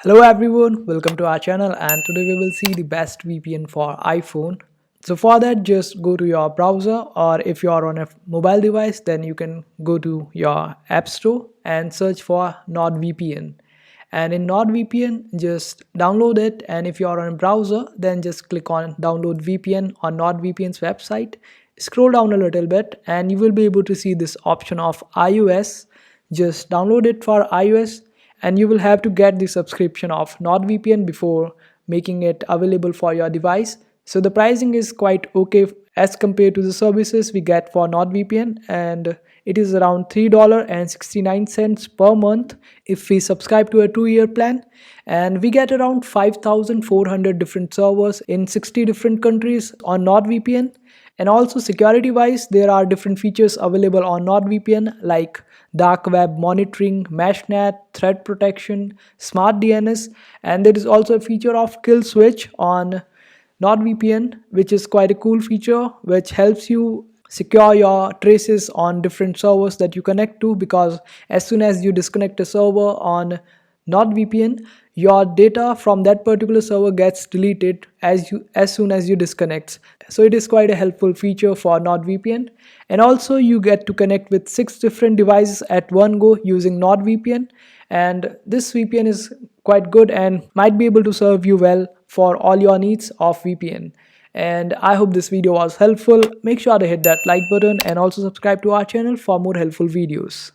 Hello everyone, welcome to our channel, and today we will see the best VPN for iPhone. So for that, just go to your browser, or if you are on a mobile device, then you can go to your app store and search for NordVPN. And in NordVPN, just download it, and if you are on a browser, then just click on download VPN on NordVPN's website. Scroll down a little bit and you will be able to see this option of iOS. Just download it for iOS, and you will have to get the subscription of NordVPN before making it available for your device. So the pricing is quite okay as compared to the services we get for NordVPN, and it is around $3.69 per month if we subscribe to a 2-year plan. And we get around 5,400 different servers in 60 different countries on NordVPN. And also security wise, there are different features available on NordVPN like dark web monitoring, meshnet, threat protection, smart DNS, and there is also a feature of kill switch on NordVPN, which is quite a cool feature which helps you secure your traces on different servers that you connect to, because as soon as you disconnect a server on NordVPN, your data from that particular server gets deleted as soon as you disconnect. So it is quite a helpful feature for NordVPN. And also you get to connect with 6 different devices at one go using NordVPN, and this VPN is quite good and might be able to serve you well for all your needs of VPN. And I hope this video was helpful. Make sure to hit that like button and also subscribe to our channel for more helpful videos.